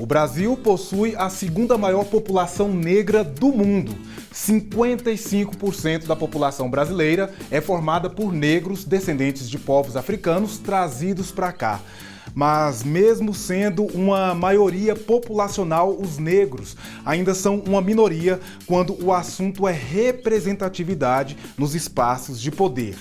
O Brasil possui a segunda maior população negra do mundo. 55% da população brasileira é formada por negros descendentes de povos africanos trazidos para cá. Mas mesmo sendo uma maioria populacional, os negros ainda são uma minoria quando o assunto é representatividade nos espaços de poder.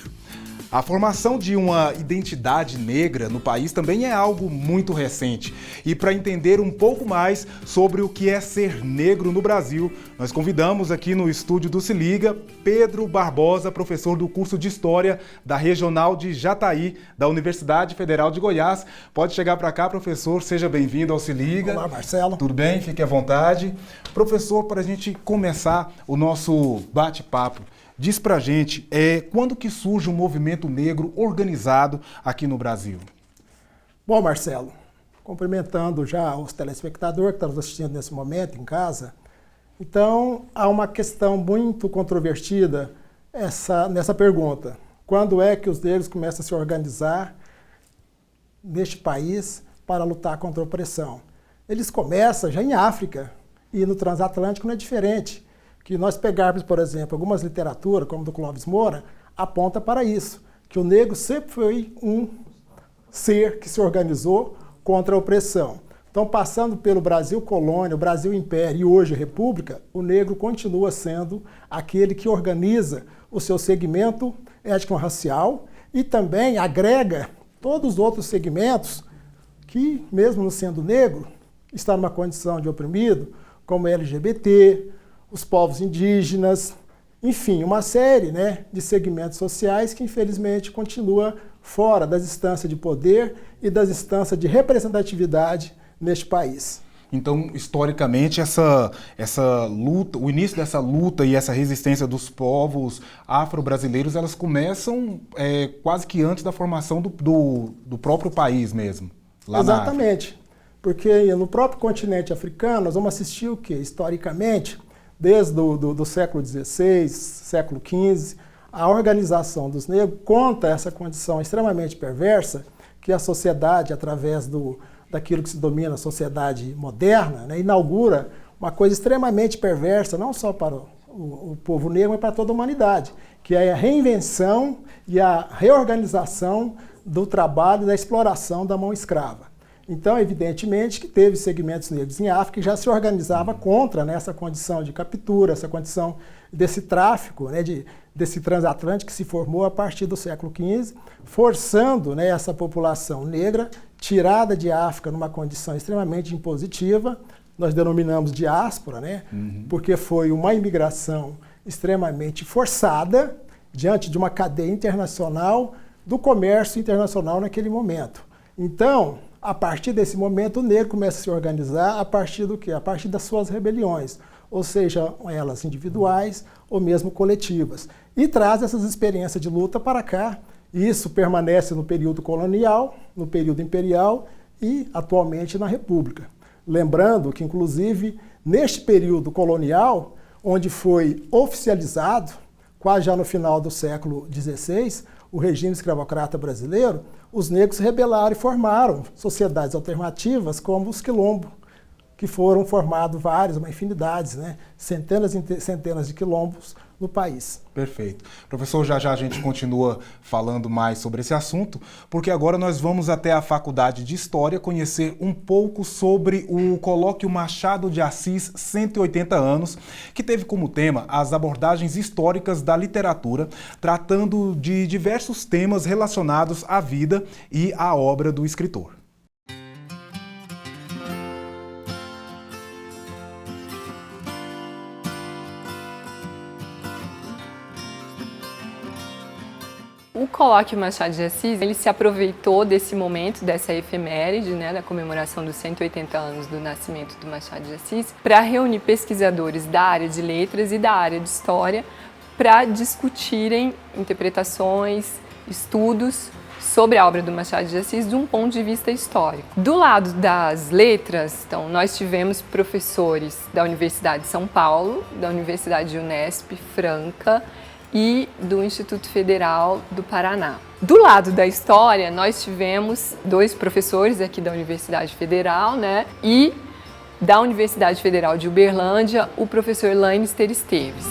A formação de uma identidade negra no país também é algo muito recente. E para entender um pouco mais sobre o que é ser negro no Brasil, nós convidamos aqui no estúdio do Se Liga Pedro Barbosa, professor do curso de História da Regional de Jataí, da Universidade Federal de Goiás. Pode chegar para cá, professor, seja bem-vindo ao Se Liga. Olá, Marcelo. Tudo bem? Fique à vontade. Professor, para a gente começar o nosso bate-papo, diz pra gente, quando que surge um movimento negro organizado aqui no Brasil? Bom, Marcelo, cumprimentando já os telespectadores que estão nos assistindo nesse momento em casa, então há uma questão muito controvertida nessa pergunta. Quando é que os negros começam a se organizar neste país para lutar contra a opressão? Eles começam já em África e no transatlântico não é diferente. Que nós pegarmos, por exemplo, algumas literaturas, como do Clóvis Moura, aponta para isso, que o negro sempre foi um ser que se organizou contra a opressão. Então, passando pelo Brasil colônia, o Brasil império e hoje república, o negro continua sendo aquele que organiza o seu segmento étnico-racial e também agrega todos os outros segmentos que, mesmo não sendo negro, está numa condição de oprimido, como LGBT, os povos indígenas, enfim, uma série de segmentos sociais que infelizmente continua fora das instâncias de poder e das instâncias de representatividade neste país. Então, historicamente, essa luta, o início dessa luta e essa resistência dos povos afro-brasileiros, elas começam quase que antes da formação do próprio país mesmo. Lá Exatamente, porque no próprio continente africano nós vamos assistir o quê? Historicamente, desde do século XVI, século XV, a organização dos negros contra essa condição extremamente perversa que a sociedade, através daquilo que se domina a sociedade moderna, inaugura uma coisa extremamente perversa, não só para o povo negro, mas para toda a humanidade, que é a reinvenção e a reorganização do trabalho e da exploração da mão escrava. Então, evidentemente, que teve segmentos negros em África que já se organizava contra essa condição de captura, essa condição desse tráfico, desse transatlântico que se formou a partir do século XV, forçando essa população negra, tirada de África numa condição extremamente impositiva, nós denominamos diáspora, porque foi uma imigração extremamente forçada diante de uma cadeia internacional do comércio internacional naquele momento. Então, a partir desse momento, o negro começa a se organizar a partir do quê? A partir das suas rebeliões, ou seja, elas individuais ou mesmo coletivas. E traz essas experiências de luta para cá. Isso permanece no período colonial, no período imperial e atualmente na República. Lembrando que, inclusive, neste período colonial, onde foi oficializado, quase já no final do século XVI, o regime escravocrata brasileiro, os negros se rebelaram e formaram sociedades alternativas como os quilombos, que foram formados uma infinidade, centenas e centenas de quilombos no país. Perfeito. Professor, já a gente continua falando mais sobre esse assunto, porque agora nós vamos até a Faculdade de História conhecer um pouco sobre o Colóquio Machado de Assis 180 anos, que teve como tema as abordagens históricas da literatura, tratando de diversos temas relacionados à vida e à obra do escritor. O Colóquio Machado de Assis, ele se aproveitou desse momento, dessa efeméride, da comemoração dos 180 anos do nascimento do Machado de Assis, para reunir pesquisadores da área de letras e da área de história para discutirem interpretações, estudos sobre a obra do Machado de Assis de um ponto de vista histórico. Do lado das letras, então, nós tivemos professores da Universidade de São Paulo, da Universidade de Unesp, Franca e do Instituto Federal do Paraná. Do lado da história, nós tivemos dois professores aqui da Universidade Federal, e da Universidade Federal de Uberlândia, o professor Lannister Esteves.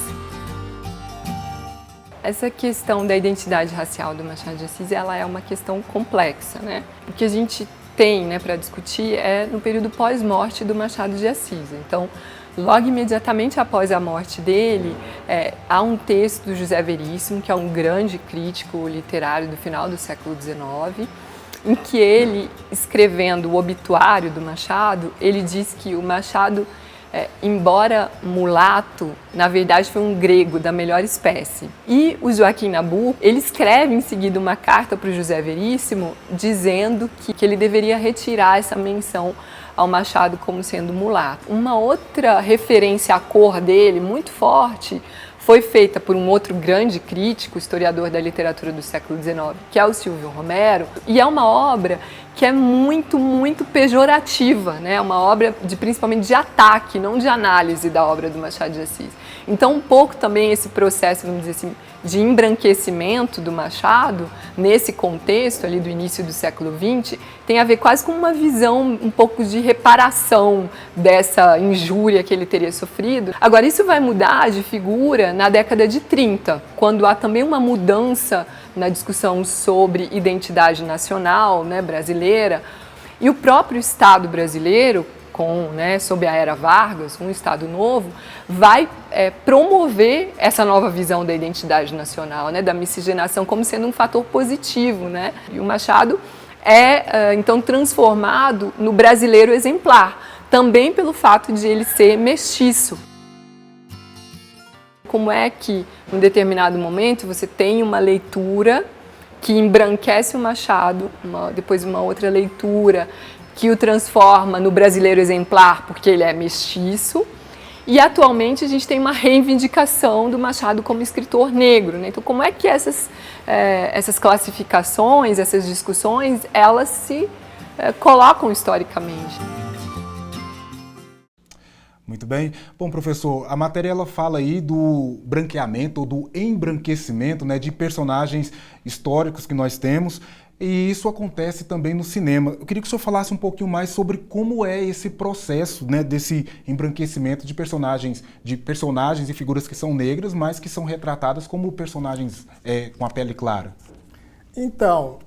Essa questão da identidade racial do Machado de Assis, ela é uma questão complexa, né? O que a gente tem, né, para discutir é no período pós-morte do Machado de Assis. Então, logo imediatamente após a morte dele, há um texto do José Veríssimo, que é um grande crítico literário do final do século XIX, em que ele, escrevendo o obituário do Machado, ele diz que o Machado, embora mulato, na verdade foi um grego da melhor espécie. E o Joaquim Nabuco, ele escreve em seguida uma carta para o José Veríssimo dizendo que ele deveria retirar essa menção ao Machado como sendo mulato. Uma outra referência à cor dele, muito forte, foi feita por um outro grande crítico, historiador da literatura do século XIX, que é o Silvio Romero, e é uma obra que é muito, muito pejorativa, né? Uma obra principalmente de ataque, não de análise da obra do Machado de Assis. Então, um pouco também esse processo, vamos dizer assim, de embranquecimento do Machado, nesse contexto ali do início do século XX, tem a ver quase com uma visão um pouco de reparação dessa injúria que ele teria sofrido. Agora, isso vai mudar de figura na década de 30, quando há também uma mudança na discussão sobre identidade nacional, né, brasileira, e o próprio Estado brasileiro, sob a era Vargas, um Estado novo, vai promover essa nova visão da identidade nacional, né, da miscigenação como sendo um fator positivo, né? E o Machado então transformado no brasileiro exemplar, também pelo fato de ele ser mestiço. Como é que, em determinado momento, você tem uma leitura que embranquece o Machado, depois uma outra leitura que o transforma no brasileiro exemplar porque ele é mestiço, e atualmente a gente tem uma reivindicação do Machado como escritor negro, né? Então, como é que essas classificações, essas discussões, elas se colocam historicamente? Muito bem. Bom, professor, a matéria ela fala aí do branqueamento ou do embranquecimento, né, de personagens históricos que nós temos, e isso acontece também no cinema. Eu queria que o senhor falasse um pouquinho mais sobre como é esse processo, né, desse embranquecimento de personagens e figuras que são negras, mas que são retratadas como personagens com a pele clara. Então,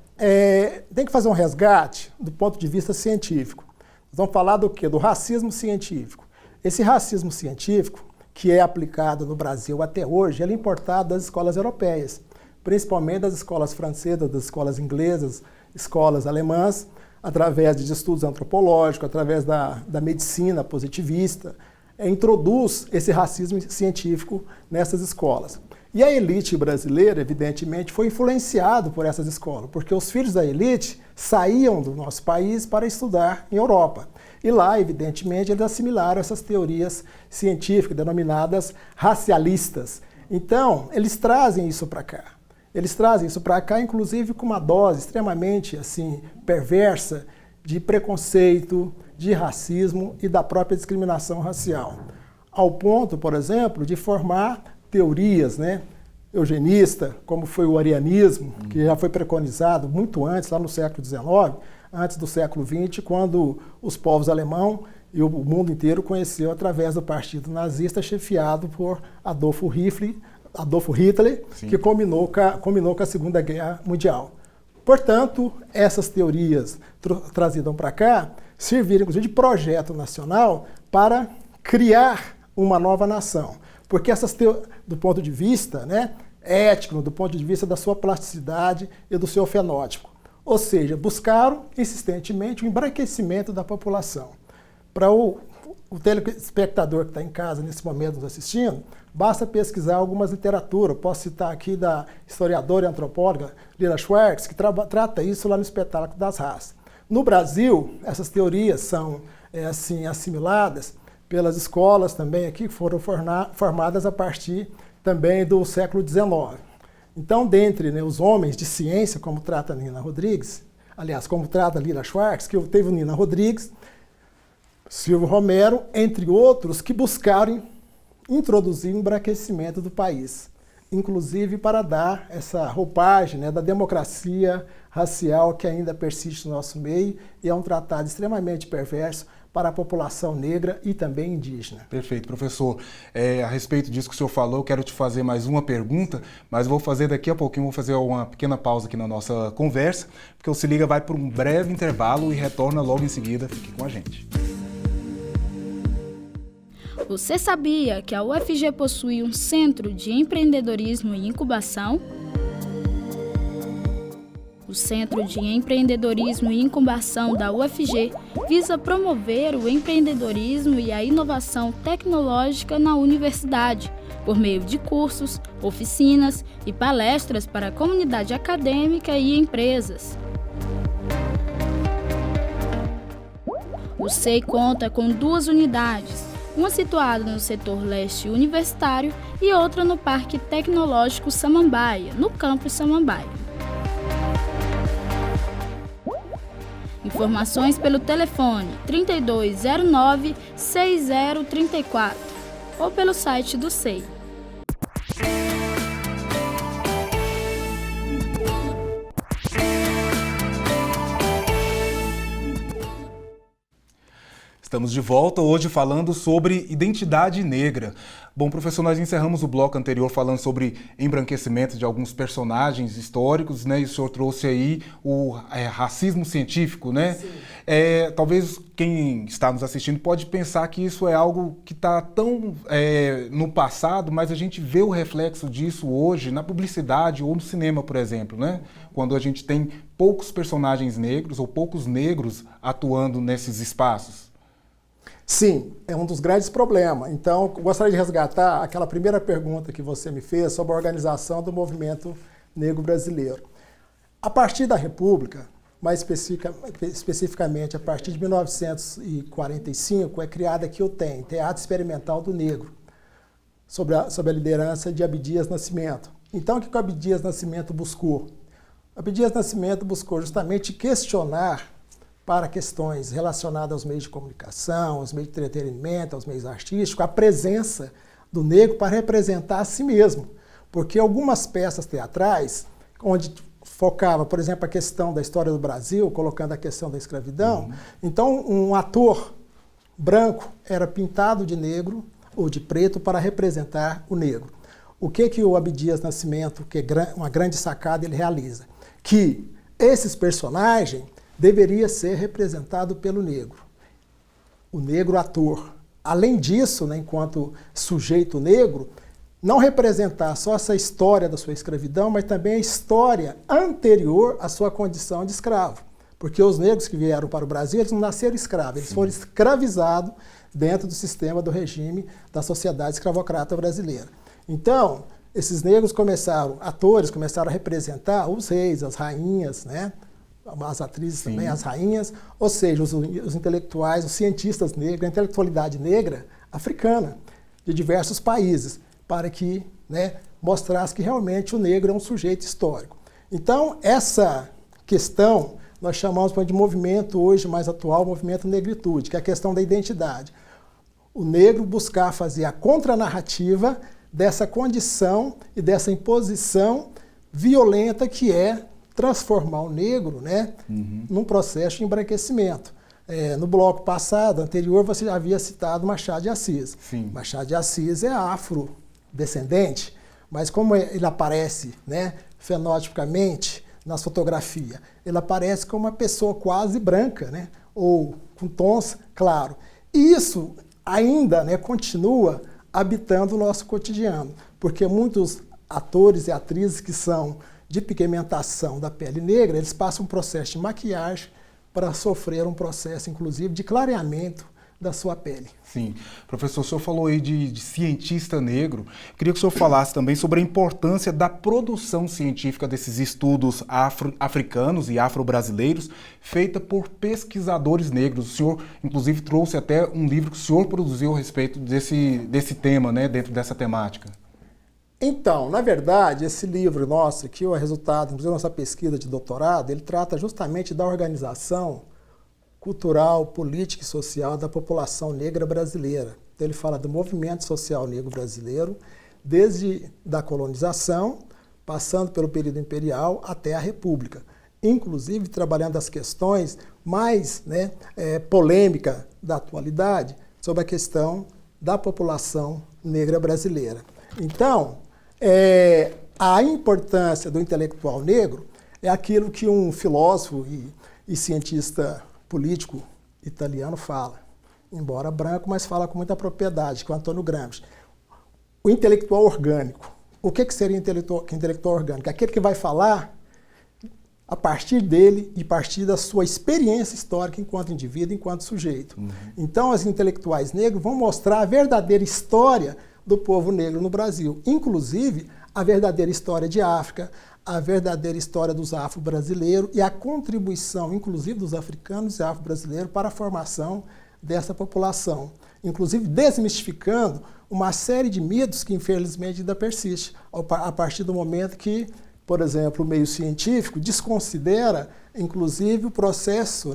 tem que fazer um resgate do ponto de vista científico. Nós vamos falar do quê? Do racismo científico. Esse racismo científico, que é aplicado no Brasil até hoje, ele é importado das escolas europeias, principalmente das escolas francesas, das escolas inglesas, escolas alemãs, através de estudos antropológicos, através da medicina positivista, introduz esse racismo científico nessas escolas. E a elite brasileira, evidentemente, foi influenciada por essas escolas, porque os filhos da elite saíam do nosso país para estudar em Europa. E lá, evidentemente, eles assimilaram essas teorias científicas denominadas racialistas. Então, eles trazem isso para cá. Eles trazem isso para cá, inclusive, com uma dose extremamente perversa de preconceito, de racismo e da própria discriminação racial. Ao ponto, por exemplo, de formar teorias, né, eugenista, como foi o arianismo, que já foi preconizado muito antes, lá no século XIX, antes do século XX, quando os povos alemão e o mundo inteiro conheceu através do partido nazista chefiado por Adolf Hitler, sim, que combinou com a Segunda Guerra Mundial. Portanto, essas teorias trazidas para cá serviram, inclusive, de projeto nacional para criar uma nova nação. Porque essas do ponto de vista, né, ético, do ponto de vista da sua plasticidade e do seu fenótipo. Ou seja, buscaram insistentemente o embranquecimento da população. Para o telespectador que está em casa nesse momento nos assistindo, basta pesquisar algumas literaturas. Posso citar aqui da historiadora e antropóloga Lila Schwartz, que trata isso lá no Espetáculo das Raças. No Brasil, essas teorias são assimiladas pelas escolas também aqui, que foram formadas a partir também do século XIX. Então, dentre os homens de ciência, como trata Nina Rodrigues, aliás, como trata Lila Schwartz, que teve Nina Rodrigues, Silvio Romero, entre outros, que buscaram introduzir o embranquecimento do país, inclusive para dar essa roupagem da democracia racial que ainda persiste no nosso meio, e é um tratado extremamente perverso para a população negra e também indígena. Perfeito, professor. A respeito disso que o senhor falou, eu quero te fazer mais uma pergunta, mas vou fazer daqui a pouquinho, vou fazer uma pequena pausa aqui na nossa conversa, porque o Se Liga vai para um breve intervalo e retorna logo em seguida. Fique com a gente. Você sabia que a UFG possui um centro de empreendedorismo e incubação? O Centro de Empreendedorismo e Incubação da UFG visa promover o empreendedorismo e a inovação tecnológica na universidade, por meio de cursos, oficinas e palestras para a comunidade acadêmica e empresas. O SEI conta com 2 unidades, uma situada no setor leste universitário e outra no Parque Tecnológico Samambaia, no campus Samambaia. Informações pelo telefone 3209-6034 ou pelo site do SEI. Estamos de volta hoje falando sobre identidade negra. Bom, professor, nós encerramos o bloco anterior falando sobre embranquecimento de alguns personagens históricos, né? E o senhor trouxe aí o racismo científico, né? Sim. Talvez quem está nos assistindo pode pensar que isso é algo que está tão no passado, mas a gente vê o reflexo disso hoje na publicidade ou no cinema, por exemplo, né? Quando a gente tem poucos personagens negros ou poucos negros atuando nesses espaços. Sim, é um dos grandes problemas. Então, gostaria de resgatar aquela primeira pergunta que você me fez sobre a organização do movimento negro brasileiro. A partir da República, mais especificamente a partir de 1945, é criada aqui o TEM, Teatro Experimental do Negro, sob a liderança de Abdias Nascimento. Então, o que o Abdias Nascimento buscou? Abdias Nascimento buscou justamente questionar para questões relacionadas aos meios de comunicação, aos meios de entretenimento, aos meios artísticos, a presença do negro para representar a si mesmo. Porque algumas peças teatrais, onde focava, por exemplo, a questão da história do Brasil, colocando a questão da escravidão, então um ator branco era pintado de negro ou de preto para representar o negro. O que o Abdias Nascimento, que é uma grande sacada, ele realiza? Que esses personagens deveria ser representado pelo negro, o negro ator. Além disso, né, enquanto sujeito negro, não representar só essa história da sua escravidão, mas também a história anterior à sua condição de escravo. Porque os negros que vieram para o Brasil, eles não nasceram escravos, eles foram escravizados dentro do sistema do regime da sociedade escravocrata brasileira. Então, esses negros atores começaram a representar os reis, as rainhas, né? As atrizes Sim. também, as rainhas, ou seja, os intelectuais, os cientistas negros, a intelectualidade negra africana, de diversos países, para que, né, mostrasse que realmente o negro é um sujeito histórico. Então, essa questão nós chamamos de movimento hoje mais atual, movimento negritude, que é a questão da identidade. O negro buscar fazer a contranarrativa dessa condição e dessa imposição violenta que é transformar o negro, né, num processo de embranquecimento. No bloco passado, anterior, você já havia citado Machado de Assis. Sim. Machado de Assis é afrodescendente, mas como ele aparece, né, fenotipicamente nas fotografias, ele aparece como uma pessoa quase branca, né, ou com tons claros. E isso ainda, né, continua habitando o nosso cotidiano, porque muitos atores e atrizes que são de pigmentação da pele negra, eles passam um processo de maquiagem para sofrer um processo, inclusive, de clareamento da sua pele. Sim. Professor, o senhor falou aí de cientista negro. Eu queria que o senhor falasse também sobre a importância da produção científica desses estudos africanos e afro-brasileiros feita por pesquisadores negros. O senhor, inclusive, trouxe até um livro que o senhor produziu a respeito desse tema, né, dentro dessa temática. Então, na verdade, esse livro nosso aqui, o resultado, inclusive nossa pesquisa de doutorado, ele trata justamente da organização cultural, política e social da população negra brasileira. Então, ele fala do movimento social negro brasileiro, desde da colonização, passando pelo período imperial até a República. inclusive trabalhando as questões mais polêmicas da atualidade sobre a questão da população negra brasileira. Então, a importância do intelectual negro é aquilo que um filósofo e cientista político italiano fala, embora branco, mas fala com muita propriedade, que é o Antônio Gramsci. O intelectual orgânico. O que seria intelectual orgânico? Aquele que vai falar a partir dele e a partir da sua experiência histórica enquanto indivíduo, enquanto sujeito. Então, os intelectuais negros vão mostrar a verdadeira história do povo negro no Brasil, inclusive a verdadeira história de África, a verdadeira história dos afro-brasileiros e a contribuição, inclusive, dos africanos e afro-brasileiros para a formação dessa população, inclusive desmistificando uma série de mitos que, infelizmente, ainda persiste, a partir do momento que, por exemplo, o meio científico desconsidera, inclusive, o processo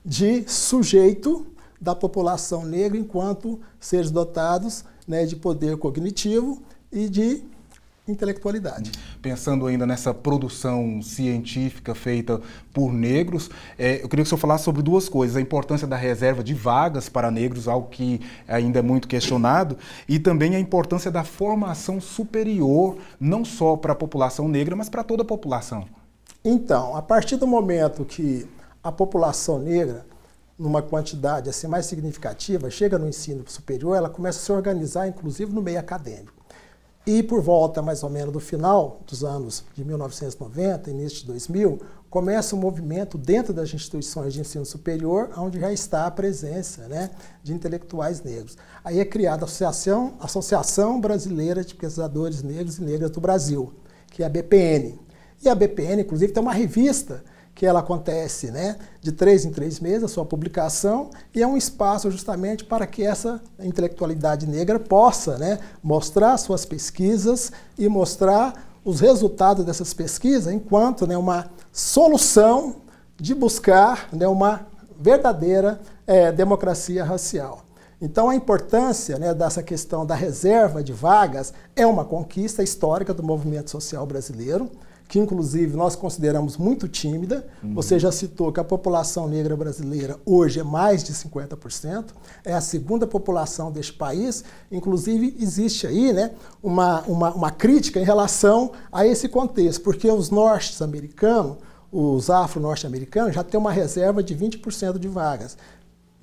de sujeito da população negra enquanto seres dotados de poder cognitivo e de intelectualidade. Pensando ainda nessa produção científica feita por negros, eu queria que o senhor falasse sobre duas coisas: a importância da reserva de vagas para negros, algo que ainda é muito questionado, e também a importância da formação superior, não só para a população negra, mas para toda a população. Então, a partir do momento que a população negra, numa quantidade assim mais significativa, chega no ensino superior, ela começa a se organizar, inclusive, no meio acadêmico. E por volta, mais ou menos, do final dos anos de 1990, início de 2000, começa um movimento dentro das instituições de ensino superior, onde já está a presença de intelectuais negros. Aí é criada a Associação Brasileira de Pesquisadores Negros e Negras do Brasil, que é a BPN. E a BPN, inclusive, tem uma revista que ela acontece de 3 em 3 meses, a sua publicação, e é um espaço justamente para que essa intelectualidade negra possa mostrar suas pesquisas e mostrar os resultados dessas pesquisas enquanto uma solução de buscar uma verdadeira democracia racial. Então, a importância dessa questão da reserva de vagas é uma conquista histórica do movimento social brasileiro, que inclusive nós consideramos muito tímida. Você já citou que a população negra brasileira hoje é mais de 50%, é a segunda população deste país. Inclusive existe aí uma crítica em relação a esse contexto, porque os norte-americanos, os afro-norte-americanos, já têm uma reserva de 20% de vagas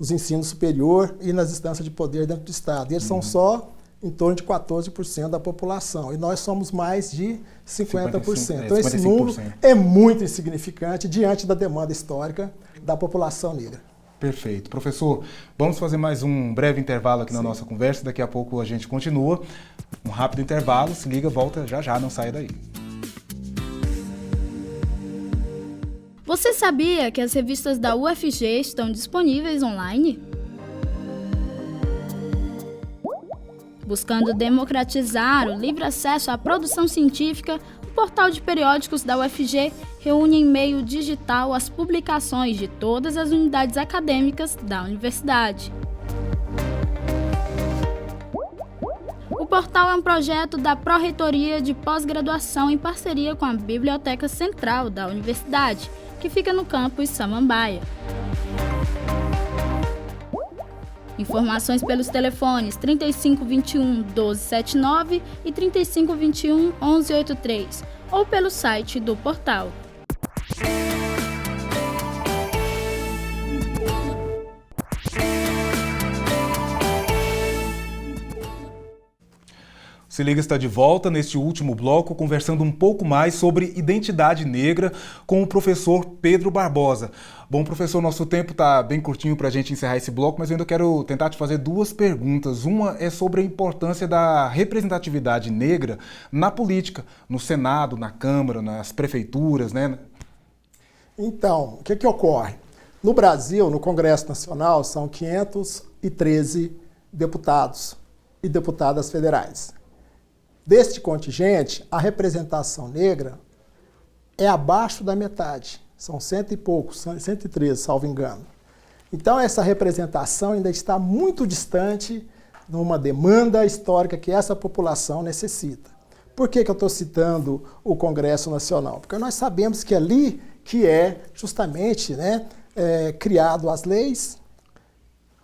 nos ensinos superior e nas instâncias de poder dentro do Estado. E eles são só em torno de 14% da população. E nós somos mais de 50%. Então, esse número é muito insignificante diante da demanda histórica da população negra. Perfeito. Professor, vamos fazer mais um breve intervalo aqui na nossa conversa. Daqui a pouco a gente continua. Um rápido intervalo. Se liga, volta já, não saia daí. Você sabia que as revistas da UFG estão disponíveis online? Buscando democratizar o livre acesso à produção científica, o portal de periódicos da UFG reúne em meio digital as publicações de todas as unidades acadêmicas da universidade. O portal é um projeto da Pró-Reitoria de Pós-Graduação em parceria com a Biblioteca Central da Universidade, que fica no campus Samambaia. Informações pelos telefones 3521 1279 e 3521 1183 ou pelo site do portal. Se Liga está de volta neste último bloco, conversando um pouco mais sobre identidade negra com o professor Pedro Barbosa. Bom, professor, nosso tempo está bem curtinho para a gente encerrar esse bloco, mas eu ainda quero tentar te fazer duas perguntas. Uma é sobre a importância da representatividade negra na política, no Senado, na Câmara, nas prefeituras, Então, o que ocorre? No Brasil, no Congresso Nacional, são 513 deputados e deputadas federais. Deste contingente, a representação negra é abaixo da metade. São 100 e poucos, 113, salvo engano. Então, essa representação ainda está muito distante de uma demanda histórica que essa população necessita. Por que eu estou citando o Congresso Nacional? Porque nós sabemos que ali que é justamente, né, criado as leis,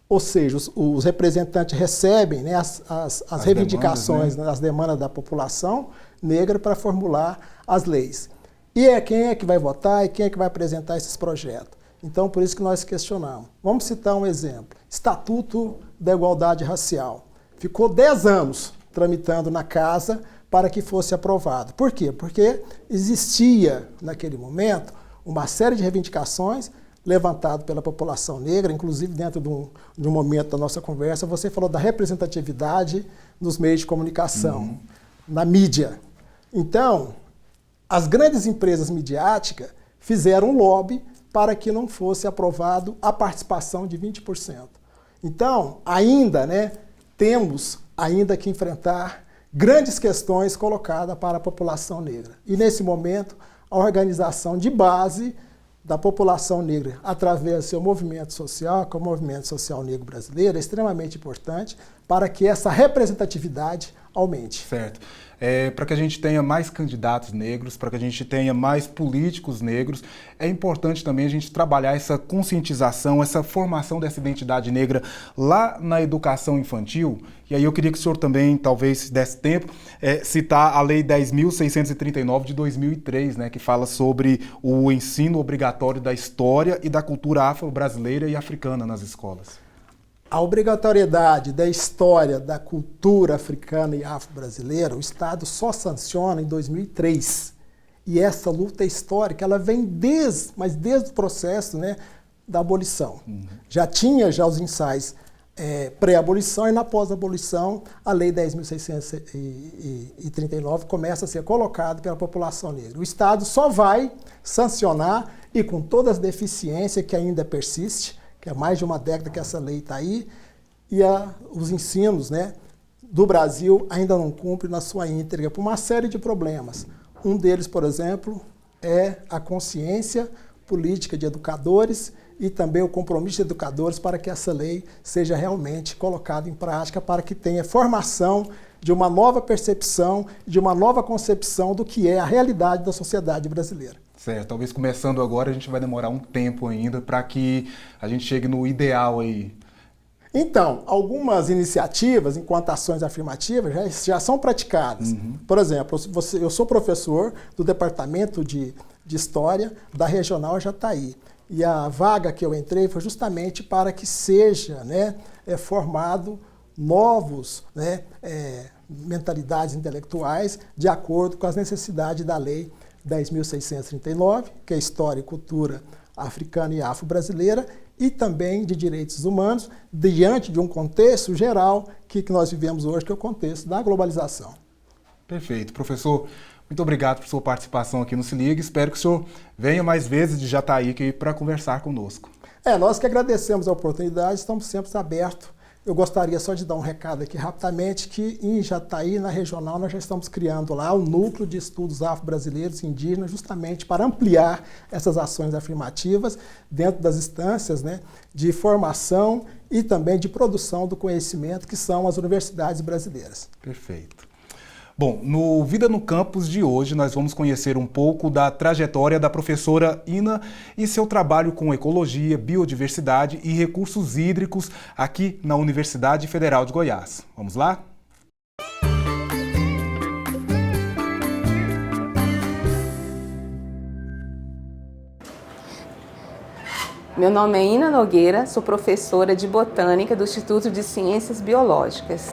ou seja, os representantes recebem, né, as reivindicações, demandas, né? As demandas da população negra para formular as leis. E quem é que vai votar e quem é que vai apresentar esses projetos. Então, por isso que nós questionamos. Vamos citar um exemplo. Estatuto da Igualdade Racial. Ficou 10 anos tramitando na casa para que fosse aprovado. Por quê? Porque existia, naquele momento, uma série de reivindicações levantadas pela população negra, inclusive dentro de um momento da nossa conversa, você falou da representatividade nos meios de comunicação, na mídia. Então, as grandes empresas midiáticas fizeram um lobby para que não fosse aprovado a participação de 20%. Então, ainda, né, temos ainda que enfrentar grandes questões colocadas para a população negra. E, nesse momento, a organização de base da população negra, através do seu movimento social, que é o Movimento Social Negro Brasileiro, é extremamente importante para que essa representatividade aumente. Certo. Para que a gente tenha mais candidatos negros, para que a gente tenha mais políticos negros, é importante também a gente trabalhar essa conscientização, essa formação dessa identidade negra lá na educação infantil. E aí eu queria que o senhor também, talvez, se desse tempo, citar a Lei 10.639 de 2003, né, que fala sobre o ensino obrigatório da história e da cultura afro-brasileira e africana nas escolas. A obrigatoriedade da história da cultura africana e afro-brasileira, o Estado só sanciona em 2003. E essa luta histórica, ela vem desde o processo, né, da abolição. Já tinha os ensaios pré-abolição e na pós-abolição, a Lei 10.639 começa a ser colocada pela população negra. O Estado só vai sancionar, e com todas as deficiências que ainda persistem, que é mais de uma década que essa lei está aí, e os ensinos, né, do Brasil ainda não cumprem na sua íntegra por uma série de problemas. Um deles, por exemplo, é a consciência política de educadores e também o compromisso de educadores para que essa lei seja realmente colocada em prática, para que tenha formação de uma nova percepção, de uma nova concepção do que é a realidade da sociedade brasileira. Certo, talvez começando agora a gente vai demorar um tempo ainda para que a gente chegue no ideal aí. Então, algumas iniciativas, enquanto ações afirmativas, já são praticadas. Por exemplo, eu sou professor do Departamento de História da Regional Jataí. E a vaga que eu entrei foi justamente para que seja, né, formado novos, né, mentalidades intelectuais de acordo com as necessidades da Lei 10.639, que é História e Cultura Africana e Afro-Brasileira, e também de Direitos Humanos, diante de um contexto geral que nós vivemos hoje, que é o contexto da globalização. Perfeito. Professor, muito obrigado por sua participação aqui no Se Liga. Espero que o senhor venha mais vezes de Jataí para conversar conosco. Nós que agradecemos a oportunidade, estamos sempre abertos. Eu gostaria só de dar um recado aqui rapidamente, que em Jataí, na regional, nós já estamos criando lá um núcleo de estudos afro-brasileiros e indígenas, justamente para ampliar essas ações afirmativas dentro das instâncias, né, de formação e também de produção do conhecimento, que são as universidades brasileiras. Perfeito. Bom, no Vida no Campus de hoje nós vamos conhecer um pouco da trajetória da professora Ina e seu trabalho com ecologia, biodiversidade e recursos hídricos aqui na Universidade Federal de Goiás. Vamos lá? Meu nome é Ina Nogueira, sou professora de Botânica do Instituto de Ciências Biológicas.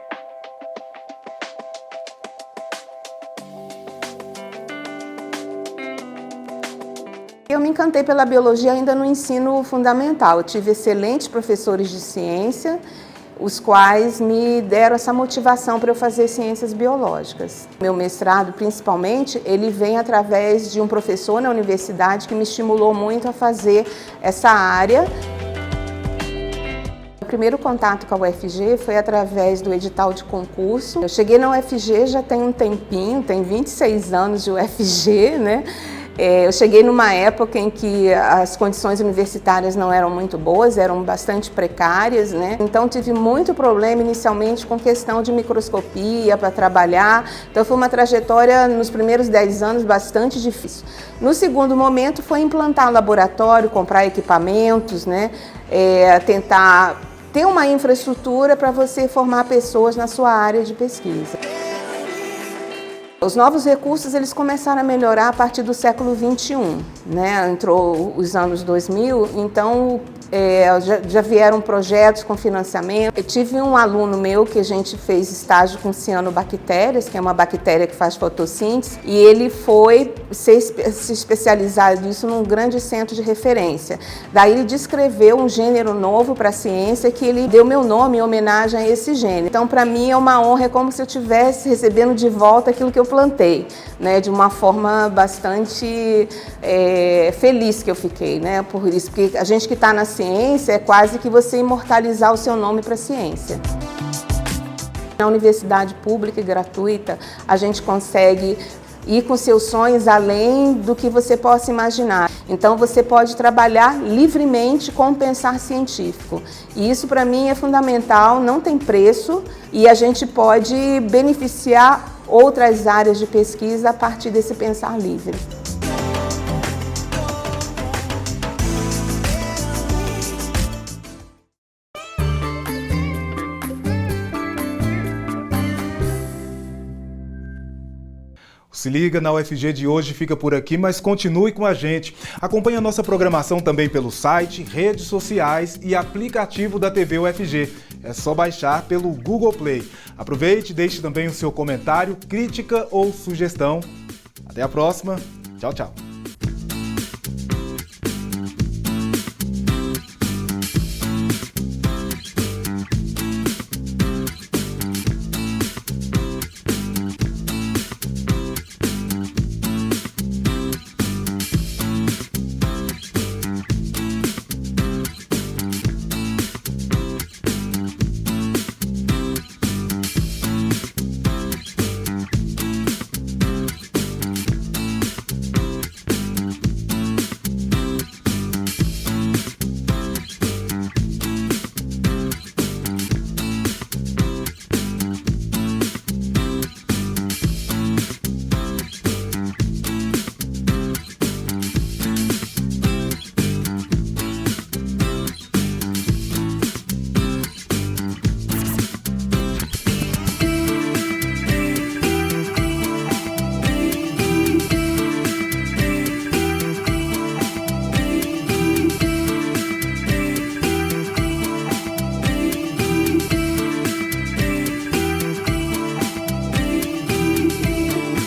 Eu me encantei pela biologia ainda no ensino fundamental. Eu tive excelentes professores de ciência, os quais me deram essa motivação para eu fazer ciências biológicas. Meu mestrado, principalmente, ele vem através de um professor na universidade que me estimulou muito a fazer essa área. O primeiro contato com a UFG foi através do edital de concurso. Eu cheguei na UFG já tem um tempinho, tem 26 anos de UFG, né? Eu cheguei numa época em que as condições universitárias não eram muito boas, eram bastante precárias, né? Então tive muito problema inicialmente com questão de microscopia para trabalhar. Então foi uma trajetória nos primeiros 10 anos bastante difícil. No segundo momento foi implantar um laboratório, comprar equipamentos, né? Tentar ter uma infraestrutura para você formar pessoas na sua área de pesquisa. Os novos recursos eles começaram a melhorar a partir do século XXI, né? Entrou os anos 2000, então já vieram projetos com financiamento. Eu tive um aluno meu que a gente fez estágio com cianobactérias, que é uma bactéria que faz fotossíntese, e ele foi se especializar nisso num grande centro de referência. Daí ele descreveu um gênero novo para a ciência que ele deu meu nome em homenagem a esse gênero. Então, para mim é uma honra, é como se eu estivesse recebendo de volta aquilo que eu plantei, né? De uma forma bastante feliz que eu fiquei, né? Por isso, porque a gente que está na ciência é quase que você imortalizar o seu nome para a ciência. Na universidade pública e gratuita, a gente consegue ir com seus sonhos além do que você possa imaginar. Então você pode trabalhar livremente com o pensar científico. E isso para mim é fundamental, não tem preço e a gente pode beneficiar outras áreas de pesquisa a partir desse pensar livre. Se liga na UFG de hoje fica por aqui, mas continue com a gente. Acompanhe a nossa programação também pelo site, redes sociais e aplicativo da TV UFG. É só baixar pelo Google Play. Aproveite e deixe também o seu comentário, crítica ou sugestão. Até a próxima. Tchau, tchau.